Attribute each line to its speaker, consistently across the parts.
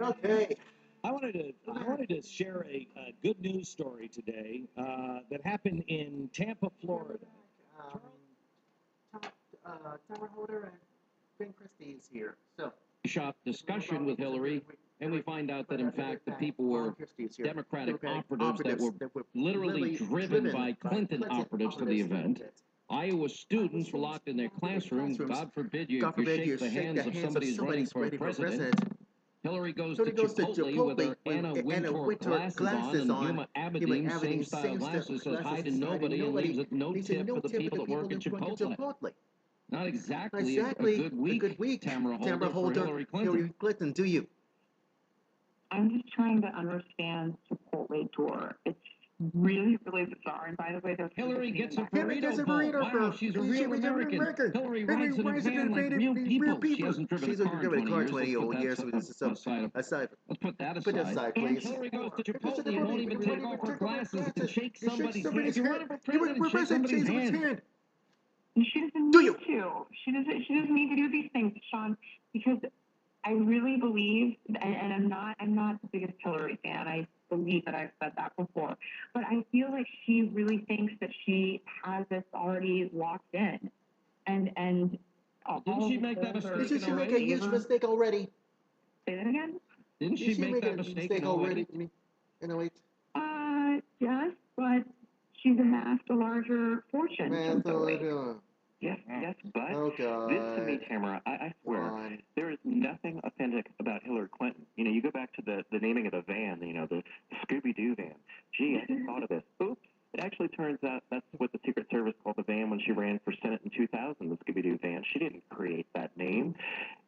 Speaker 1: Okay.
Speaker 2: I wanted to share a good news story today that happened in Tampa, Florida.
Speaker 1: Tower holder and Ben Christie is here. So,
Speaker 2: Shop discussion with Hillary, and we find out that in fact the people were Democratic operatives that were literally driven by Clinton operatives to the event. Iowa students were locked in their classrooms. God forbid you shake the hands of somebody who's running for president. Hillary goes to Chipotle with her Anna Wintour glasses on, Huma Abedin, same style glasses, says hi to nobody and leaves no tip for the people that work at Chipotle. Not exactly a good week, Tamara Holder, for Hillary
Speaker 1: Clinton. Do you?
Speaker 3: I'm just trying to understand Chipotle tour. It's really, really bizarre. And by the way, there's
Speaker 2: Hillary gets a burrito bowl. Wow, she's a real American. Hillary rides in a van like real people. She hasn't driven a car in 20 years. Let's put that aside. Let's put that aside,
Speaker 1: please.
Speaker 2: Hillary goes to Chipotle and won't even take off her glasses and shake somebody's hand. You're running for president, shake somebody's hand.
Speaker 3: She doesn't need to. She doesn't need to do these things, Sean, because I really believe, and I'm not the biggest Hillary fan. I believe that I've said that before, but I feel like she really thinks that she has this already locked in, and
Speaker 2: didn't she make that mistake?
Speaker 1: Didn't she make a huge mistake already?
Speaker 3: Say that again.
Speaker 2: Didn't she make that mistake already?
Speaker 3: Yes, but she's amassed a larger fortune.
Speaker 4: Yes, but this to me, Tamara, I swear, there is nothing authentic about Hillary Clinton. You know, you go back to the naming of the van, the Scooby-Doo van. Gee, I just thought of this. Oops. It actually turns out that's what the Secret Service called the van when she ran for Senate in 2000, the Scooby-Doo van. She didn't create that name.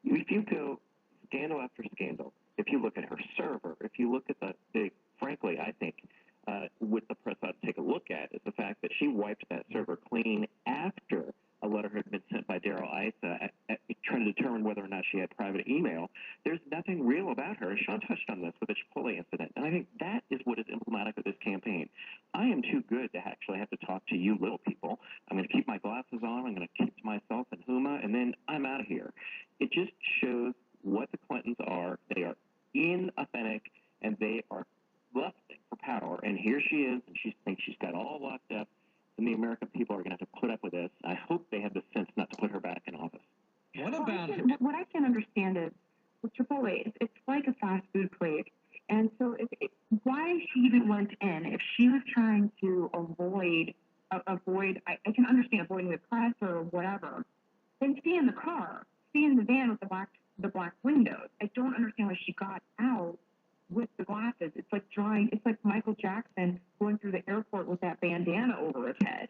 Speaker 4: If you go scandal after scandal, if you look at her server, if you look at the big, frankly, I think, what the press ought to take a look at is the fact that she wiped that server clean after a letter had been sent by Daryl Issa trying to determine whether or not she had private email. There's nothing real about her. Sean touched on this with the Chipotle incident, and I think that is what is emblematic of this campaign. I am too good to actually have to talk to you little people. I'm going to keep my glasses on. I'm going to keep to myself and Huma, and then I'm out of here. It just shows what the Clintons are. They are inauthentic, and they are lusting for power. And here she is, and she thinks she's got all locked up. And the American people are going to have to put up with this. I hope they have the sense not to put her back in office.
Speaker 3: What I can understand is with Chipotle, it's like a fast food place. And so why she even went in, if she was trying to avoid, I can understand avoiding the press or whatever, then stay in the car, stay in the van with the black windows. I don't understand why she got out with the glasses. It's like Michael Jackson going through the airport with that bandana over his head.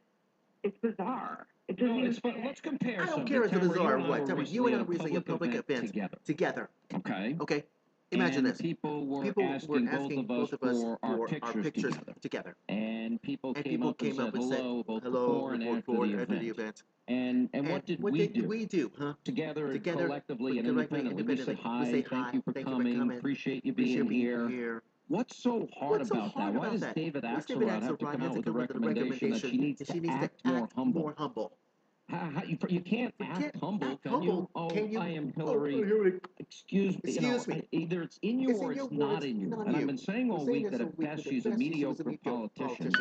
Speaker 3: It's bizarre.
Speaker 2: Let's compare.
Speaker 1: I don't care if it's bizarre or what. Tell me, you and I were recently a public event together.
Speaker 2: Okay.
Speaker 1: Imagine this.
Speaker 2: People were asking both of us for our pictures together. And people came up and said hello, both before and after the event. And what did we do? Together, collectively, and independently. We said hi, thank you for coming, appreciate you being here. What's so hard about that? Why does David Axelrod have to come out with the recommendation that she needs to act more humble? You can't act humble, can you? I am Hillary. Excuse me. Either it's in you or it's not in you. And I've been saying all week that at best she's a mediocre politician.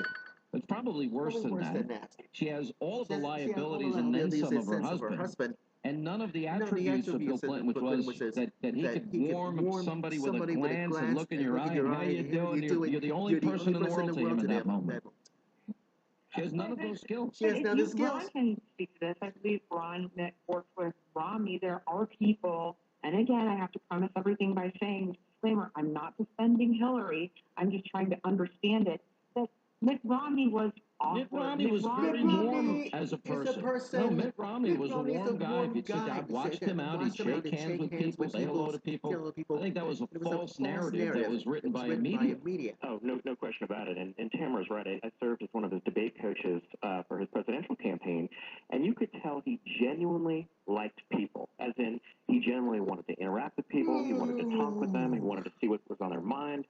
Speaker 2: It's probably worse than that. She has all of the liabilities and then some of her husband. And none of the attributes of Bill Clinton, which was that he could warm somebody with a glance and look in your eye and how you doing? You're the only person in the world to him in that moment. She has none of those skills.
Speaker 3: She has none of those skills. Ron can speak to this. I believe Ron worked with Romney. There are people, and again, I have to premise everything by saying, disclaimer, I'm not defending Hillary. I'm just trying to understand it. That Mitt Romney was awkward.
Speaker 2: Mitt Romney was very warm as a person. No, Mitt Romney was a warm guy. If you'd sit down, watched him out, he'd shake hands with people, say hello to people. I think that was a false narrative that was written by media.
Speaker 4: Oh, no question about it. And Tamara's right. I served as one of his debate coaches for his presidential campaign, and you could tell he genuinely liked people, as in he genuinely wanted to interact with people, he wanted to talk with them, he wanted to see what was on their mind.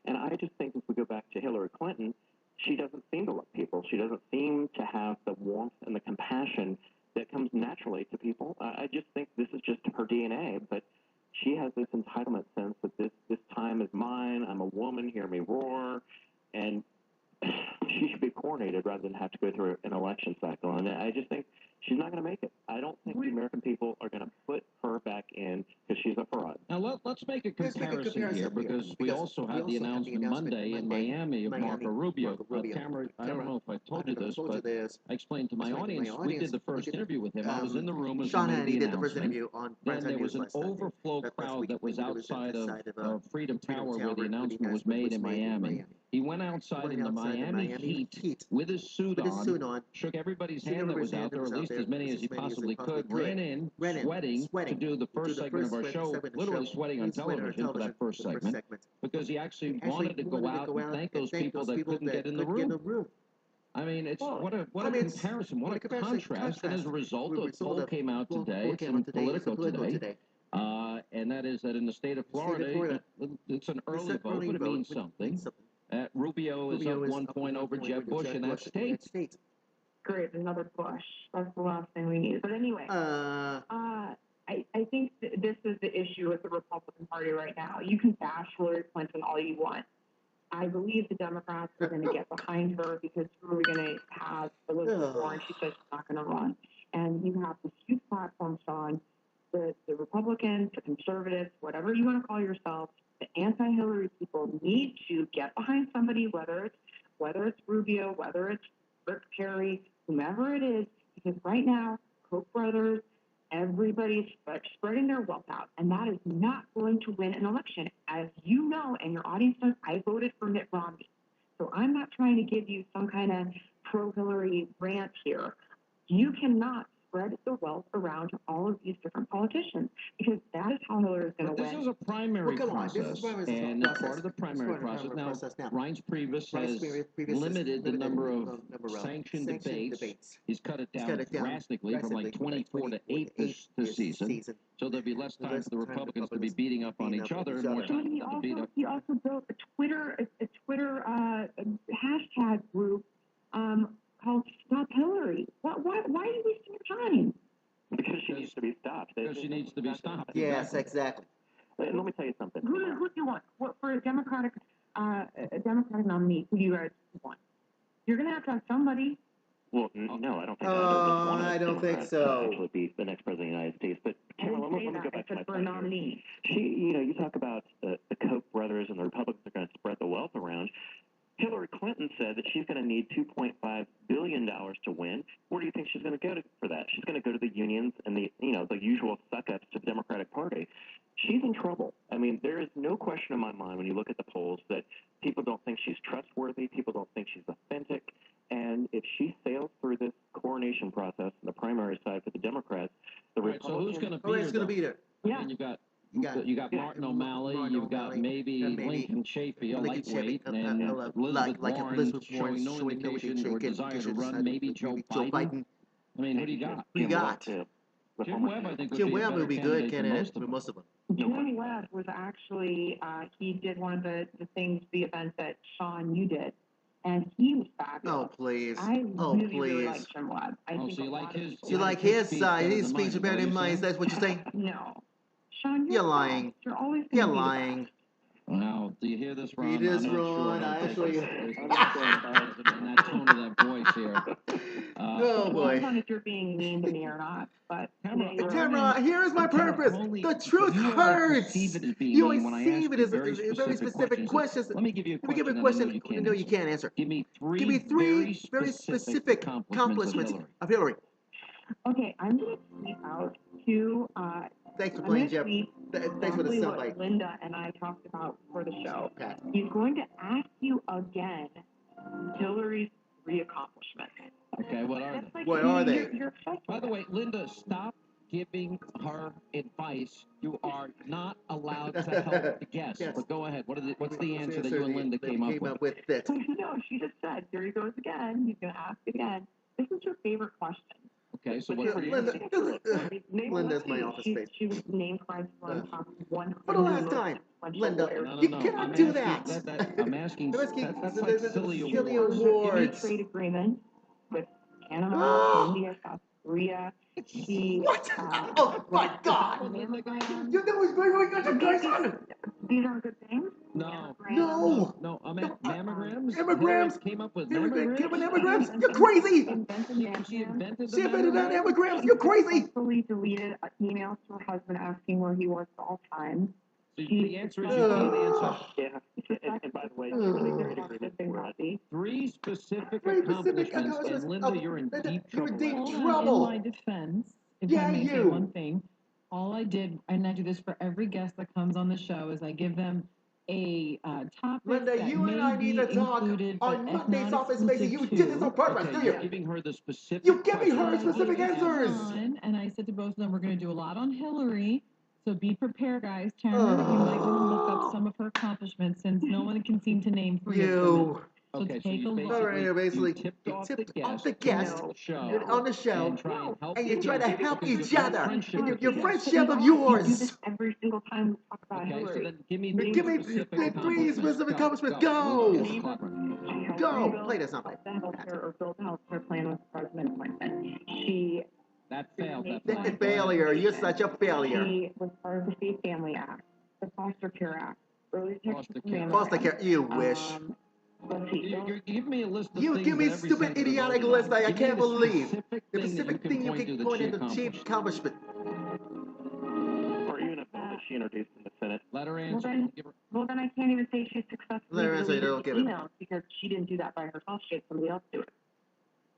Speaker 4: And I just think if we go back to Hillary Clinton, she doesn't seem to love people. She doesn't seem to have the warmth and the compassion that comes naturally to people. I just think this is just her DNA, but she has this entitlement sense that this time is mine. I'm a woman. Hear me roar, and she should be coronated rather than have to go through an election cycle. And I just think she's not going to make it. I don't think the American people are going to put her back in because she's a fraud.
Speaker 2: Now, let's make a comparison here because we also had the announcement Monday in Miami of Marco Rubio. Tamara, I don't know if I told you this, but I explained to my audience, we did the first interview with him. I was in the room as
Speaker 1: Sean
Speaker 2: we
Speaker 1: Hannity
Speaker 2: made the
Speaker 1: did the first
Speaker 2: announcement.
Speaker 1: interview on
Speaker 2: Then there was an overflow crowd that was outside of Freedom Tower where the announcement was made in Miami. He went outside in the Miami heat with his suit on, shook everybody's hand that was out there, at least as many as he possibly could, ran in, sweating to do the first segment of our show, literally sweating on television for that first segment, because he actually wanted to go out and thank those people that couldn't get in the room. I mean, it's what a comparison, what a contrast. And as a result, a poll came out today. It's in Politico today. And that is that in the state of Florida, it's an early vote, but it means something. Rubio is up 1 point over Jeb Bush in that state.
Speaker 3: Great, another push. That's the last thing we need. But anyway, I think this is the issue with the Republican Party right now. You can bash Hillary Clinton all you want. I believe the Democrats are going to get behind her because who are we going to have? Elizabeth Warren, she says she's not going to run. And you have this huge platform, Sean, the Republicans, the conservatives, whatever you want to call yourself, the anti-Hillary people need to get behind somebody, whether it's Rubio, whether it's Rick Perry, whomever it is, because right now, Koch brothers, everybody's spreading their wealth out, and that is not going to win an election. As you know, and your audience knows, I voted for Mitt Romney. So I'm not trying to give you some kind of pro-Hillary rant here. You cannot spread the wealth around to all of these different politicians because that is how Hillary is going to win.
Speaker 2: This is a primary process, and as part of the primary process, now Reince Priebus has limited the number of sanctioned debates. He's cut it down drastically from like 24 to 8 this season. So there'll be less time for the Republicans to be beating up on each other, more time to beat up.
Speaker 3: He also built a Twitter hashtag group called Stop Hillary. Why are you wasting your time?
Speaker 4: Because she needs to be stopped.
Speaker 2: Because she needs to be stopped.
Speaker 1: Yes, exactly.
Speaker 4: Let me tell you something.
Speaker 3: Who do you want? For a Democratic nominee, who do you guys want? You're going to have somebody.
Speaker 4: Well, no, I don't think
Speaker 1: I don't think so.
Speaker 4: Actually be the next president of the United States. But Tamara, let me go back to my point
Speaker 3: nominee.
Speaker 4: You talk about the Koch brothers and the Republicans are going to spread the wealth around. Hillary Clinton said that she's going to need $2.5 billion to win. Where do you think she's going to go for that? She's going to go to the unions and the usual suck-ups to the Democratic Party. She's in trouble. I mean, there is no question in my mind when you look at the polls that people don't think she's trustworthy. People don't think she's authentic. And if she sails through this coronation process on the primary side for the Democrats, the Republicans...
Speaker 2: So who's going to beat her?
Speaker 3: Yeah.
Speaker 2: And you got Martin O'Malley, you've got maybe Lincoln Chafee, a lightweight, and Elizabeth Warren showing no indication or desire to run, maybe Joe Biden. I mean, who do you got?
Speaker 1: Who you got?
Speaker 2: Jim Webb, I think,
Speaker 1: would be good candidate for most of them.
Speaker 3: Jim Webb was actually, he did one of the events that, Sean, you did. And he was fabulous.
Speaker 1: Oh, please.
Speaker 3: I really like Jim Webb.
Speaker 2: So you like his?
Speaker 1: You like his speech better than mine? Is that what you're saying?
Speaker 3: No. Sean,
Speaker 1: you're lying.
Speaker 3: You're always
Speaker 1: you're lying.
Speaker 2: Now, do you hear this, Ron?
Speaker 1: It is Ron.
Speaker 2: I actually. And that tone of that voice here.
Speaker 1: Oh boy.
Speaker 3: I don't know if you're being mean to me or not, but
Speaker 1: Tamara, here is my purpose. The truth hurts. You receive it as very specific questions.
Speaker 2: Let me give you a
Speaker 1: question. No, you can't answer.
Speaker 2: Give me
Speaker 1: three very specific accomplishments of Hillary.
Speaker 3: Okay, I'm going to tweet out two.
Speaker 1: Thanks for playing, Jeff. Thanks for the soundbite.
Speaker 3: Linda and I talked about for the show. He's going to ask you again Hillary's three accomplishments.
Speaker 2: Okay, what are they?
Speaker 1: What are they?
Speaker 2: By the way, Linda, stop giving her advice. You are not allowed to help the guest. Yes. But go ahead. What's the answer that you and Linda came up with?
Speaker 3: No, she just said, here he goes again. He's going to ask again. This is your favorite question.
Speaker 2: Okay, so what's the answer?
Speaker 1: Linda's my office space.
Speaker 3: She was named for top 100.
Speaker 1: For the last time, Linda, you cannot do that.
Speaker 2: I'm asking. That's like silly
Speaker 1: awards.
Speaker 3: Trade agreement with Panama, India, South Rhea. She,
Speaker 1: What? Oh my God!
Speaker 3: mammograms.
Speaker 1: You know what's going on with education?
Speaker 3: These are good things.
Speaker 1: No.
Speaker 2: No, I'm at mammograms.
Speaker 1: Mammograms?
Speaker 2: Hillary came up with
Speaker 1: Mammograms?
Speaker 2: mammograms.
Speaker 1: You're crazy!
Speaker 2: She invented the
Speaker 1: She invented that
Speaker 2: mammogram.
Speaker 1: mammograms. You're crazy!
Speaker 3: Successfully deleted emails to her husband asking where he was at all times.
Speaker 2: So the answer is you can't answer.
Speaker 4: Yeah. And by the way,
Speaker 2: Three specific
Speaker 1: Three specific
Speaker 2: accomplishments, and Linda, you're in deep
Speaker 1: You're in
Speaker 2: trouble.
Speaker 1: deep
Speaker 2: right now.
Speaker 1: trouble.
Speaker 5: In my defense, if
Speaker 1: Yeah,
Speaker 5: I may say
Speaker 1: you.
Speaker 5: one thing, all I did, and I do this for every guest that comes on the show, is I give them a topic
Speaker 1: Linda,
Speaker 5: that
Speaker 1: you
Speaker 5: may
Speaker 1: and I need
Speaker 5: be
Speaker 1: to talk
Speaker 5: included,
Speaker 1: on
Speaker 5: but
Speaker 1: Monday's
Speaker 5: not
Speaker 1: office space. You
Speaker 5: exclusive
Speaker 1: did this
Speaker 5: to.
Speaker 1: on purpose,
Speaker 2: Okay,
Speaker 1: do
Speaker 2: you're
Speaker 1: you?
Speaker 2: giving her the specific.
Speaker 1: You're giving her
Speaker 2: questions.
Speaker 1: specific answers.
Speaker 5: And I said to both of them, we're going to do a lot on Hillary. So be prepared, guys. Tamara, you might want to look up some of her accomplishments since no one can seem to name three of them.
Speaker 1: You.
Speaker 5: So
Speaker 2: Okay,
Speaker 5: take a look.
Speaker 1: All right, you're basically
Speaker 2: you tipped off the
Speaker 1: guest
Speaker 2: guest on the show,
Speaker 1: on the show,
Speaker 2: and try and help
Speaker 1: and you try to
Speaker 2: together
Speaker 1: help
Speaker 2: because
Speaker 1: each
Speaker 2: your
Speaker 1: other.
Speaker 2: friendship
Speaker 1: And
Speaker 2: with
Speaker 1: your
Speaker 2: the guest.
Speaker 1: friendship of
Speaker 3: You do
Speaker 1: yours.
Speaker 3: this every single time we talk about
Speaker 2: Okay, so
Speaker 3: Hillary.
Speaker 2: then give me
Speaker 1: Give me three specific accomplishments. Go.
Speaker 2: Yes, Clever.
Speaker 3: She helped
Speaker 1: Go.
Speaker 3: rebuild
Speaker 1: Play this, not play.
Speaker 3: the healthcare or build the healthcare plan with President Clinton. She
Speaker 2: That failed.
Speaker 1: That's a failure. You're such a failure.
Speaker 3: She was part of the Safe Family Act, the Foster Care Act, early detection
Speaker 2: Foster
Speaker 3: for
Speaker 2: care.
Speaker 3: mammograms.
Speaker 1: Foster care. You wish.
Speaker 3: Let's see.
Speaker 2: You give me a list of
Speaker 1: You
Speaker 2: things
Speaker 1: give me
Speaker 2: that every
Speaker 1: stupid,
Speaker 2: senator
Speaker 1: idiotic
Speaker 2: voted on.
Speaker 1: list that I
Speaker 2: Give me
Speaker 1: can't
Speaker 2: the
Speaker 1: believe.
Speaker 2: specific
Speaker 1: The
Speaker 2: thing
Speaker 1: specific
Speaker 2: that
Speaker 1: thing you
Speaker 2: point
Speaker 1: can
Speaker 2: to
Speaker 1: point
Speaker 2: that
Speaker 1: at the chief accomplishment.
Speaker 4: or even a bill that she introduced in the Senate.
Speaker 2: Let her
Speaker 3: Well
Speaker 2: answer.
Speaker 3: then,
Speaker 2: Give her-
Speaker 3: well, then I can't even say she successfully
Speaker 1: Let her answer,
Speaker 3: deleted
Speaker 1: don't give
Speaker 3: the
Speaker 1: it.
Speaker 3: emails because she didn't do that by herself. She had somebody else do it.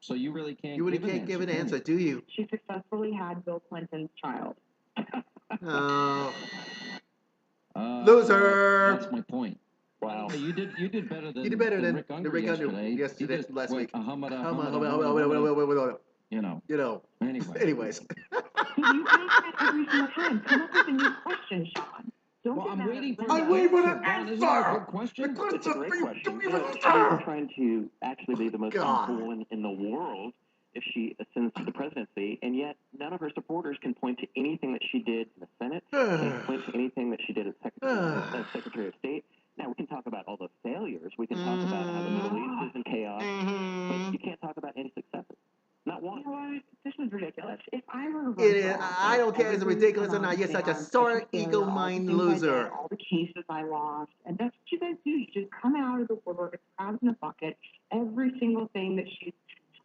Speaker 2: So you really can't.
Speaker 1: You really can't give an answer, do you?
Speaker 3: She successfully had Bill Clinton's child.
Speaker 1: Oh. Loser.
Speaker 2: That's my point.
Speaker 4: Wow.
Speaker 2: Hey, you did better than
Speaker 1: You did better than
Speaker 2: Rick
Speaker 1: the
Speaker 2: Unger
Speaker 1: Rick Unger
Speaker 2: yesterday. He just
Speaker 1: last
Speaker 2: went,
Speaker 1: week.
Speaker 2: humada.
Speaker 1: You
Speaker 2: You know.
Speaker 1: know.
Speaker 2: Anyway.
Speaker 1: Anyways.
Speaker 3: You ask that every single time. Come up with a new question, Sean. Don't
Speaker 2: Well,
Speaker 3: get
Speaker 2: I'm
Speaker 3: mad
Speaker 2: waiting
Speaker 3: at
Speaker 2: for
Speaker 3: Linda.
Speaker 1: I'm waiting for the
Speaker 2: Ron, isn't that a
Speaker 1: answer.
Speaker 2: good question?
Speaker 1: The
Speaker 4: It's a great
Speaker 1: question.
Speaker 4: question.
Speaker 1: Give me the
Speaker 4: She's
Speaker 1: answer.
Speaker 4: trying to actually be the most
Speaker 1: God.
Speaker 4: powerful woman in the world if she ascends to the presidency, and yet none of her supporters can point to anything that she did in the Senate, can't point to anything that she did as Secretary of State. Now, we can talk about all the failures. We can talk about how the Middle East is in chaos, but you can't talk about any successes. Not one.
Speaker 3: You know what? This is ridiculous. If I were to run
Speaker 1: It is.
Speaker 3: for office,
Speaker 1: I don't care if it's
Speaker 3: everybody would
Speaker 1: ridiculous
Speaker 3: come
Speaker 1: or not.
Speaker 3: out
Speaker 1: You're
Speaker 3: and
Speaker 1: such
Speaker 3: say
Speaker 1: a
Speaker 3: I'm
Speaker 1: sore,
Speaker 3: such failure,
Speaker 1: ego
Speaker 3: all the
Speaker 1: mind
Speaker 3: things I did,
Speaker 1: loser.
Speaker 3: all the cases I lost, and that's what you guys do. You just come out of the woodwork, it's crabs in a bucket. Every single thing that she's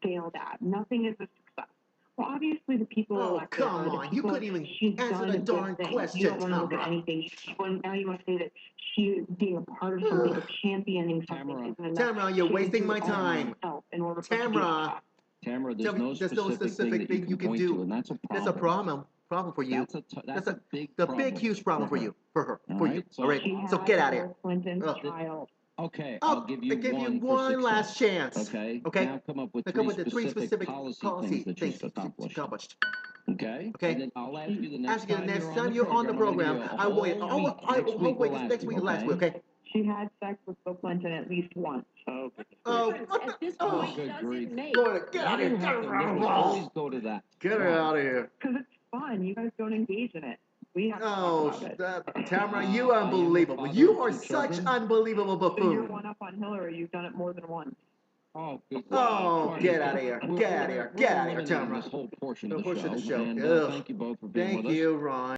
Speaker 3: failed at, nothing is a success. Well, obviously the people
Speaker 1: Oh,
Speaker 3: elected
Speaker 1: come
Speaker 3: her, the
Speaker 1: on. You
Speaker 3: people,
Speaker 1: couldn't even
Speaker 3: she's
Speaker 1: answer
Speaker 3: done
Speaker 1: the
Speaker 3: a good
Speaker 1: darn
Speaker 3: thing.
Speaker 1: question,
Speaker 3: You don't want to look at
Speaker 1: Tamara.
Speaker 3: anything. Now you want to say that she being a part of something or championing something
Speaker 2: Tamara.
Speaker 3: isn't enough.
Speaker 1: Tamara, you're
Speaker 3: She
Speaker 1: wasting
Speaker 3: can
Speaker 1: my
Speaker 3: do it all
Speaker 1: time.
Speaker 3: herself in order for it to be
Speaker 1: Tamara.
Speaker 3: success.
Speaker 2: Tamara,
Speaker 1: There's no specific thing you can
Speaker 2: point
Speaker 1: do.
Speaker 2: to, and that's a problem.
Speaker 1: That's a problem for you.
Speaker 2: That's a big
Speaker 1: the
Speaker 2: problem.
Speaker 1: big, huge problem for you, for her,
Speaker 2: All
Speaker 1: for
Speaker 2: right,
Speaker 1: you.
Speaker 2: so-
Speaker 1: All right,
Speaker 3: She
Speaker 1: so
Speaker 3: had
Speaker 1: get out of here.
Speaker 3: Bill Clinton's
Speaker 1: Ugh.
Speaker 3: child.
Speaker 2: Okay,
Speaker 1: Oh,
Speaker 2: I'll give you
Speaker 1: I give you
Speaker 2: one for
Speaker 1: one
Speaker 2: success.
Speaker 1: last chance.
Speaker 2: Okay.
Speaker 1: Okay.
Speaker 2: Now come up with
Speaker 1: Now come with the three specific
Speaker 2: policy things that you've accomplished. Okay.
Speaker 1: Okay.
Speaker 2: And then I'll ask you the next
Speaker 1: Ask you the
Speaker 2: time
Speaker 1: next
Speaker 2: you're
Speaker 1: time you're on the
Speaker 2: I'm gonna
Speaker 1: program.
Speaker 2: give you a
Speaker 1: I wait.
Speaker 2: whole week.
Speaker 1: I
Speaker 2: Next week
Speaker 1: wait.
Speaker 2: we'll
Speaker 1: Next
Speaker 2: ask
Speaker 1: week,
Speaker 2: you,
Speaker 1: last week. Okay.
Speaker 3: She had sex with Bill Clinton at least once.
Speaker 4: Oh,
Speaker 1: Oh,
Speaker 4: goodness
Speaker 1: what
Speaker 5: At
Speaker 1: the?
Speaker 5: this
Speaker 1: Oh,
Speaker 5: point,
Speaker 2: good
Speaker 5: does
Speaker 2: grief.
Speaker 5: it make?
Speaker 1: Lord, get
Speaker 2: Why
Speaker 1: out
Speaker 2: do
Speaker 1: of
Speaker 2: you
Speaker 1: here.
Speaker 2: have to always go to that?
Speaker 1: Get her out of here.
Speaker 3: Because it's fun. You guys don't engage in it. We have to
Speaker 1: Oh,
Speaker 3: talk about it.
Speaker 1: Tamara, you
Speaker 2: I
Speaker 1: are
Speaker 2: am the
Speaker 1: unbelievable.
Speaker 2: father
Speaker 1: You
Speaker 2: of
Speaker 1: are
Speaker 2: two
Speaker 1: such
Speaker 2: children.
Speaker 1: unbelievable
Speaker 3: So you're
Speaker 1: buffoon.
Speaker 3: one up on Hillary. You've done it more than once.
Speaker 2: Oh, good.
Speaker 1: Oh,
Speaker 2: Sorry.
Speaker 1: get out of here.
Speaker 2: We're-
Speaker 1: Get out of
Speaker 2: we're-
Speaker 1: here.
Speaker 2: we're
Speaker 1: Get out of here,
Speaker 2: eliminating
Speaker 1: Tamara.
Speaker 2: This whole portion
Speaker 1: The
Speaker 2: of the
Speaker 1: portion
Speaker 2: show.
Speaker 1: of the show.
Speaker 2: And
Speaker 1: Ugh.
Speaker 2: thank you both for being
Speaker 1: Thank
Speaker 2: with us.
Speaker 1: you, Ron.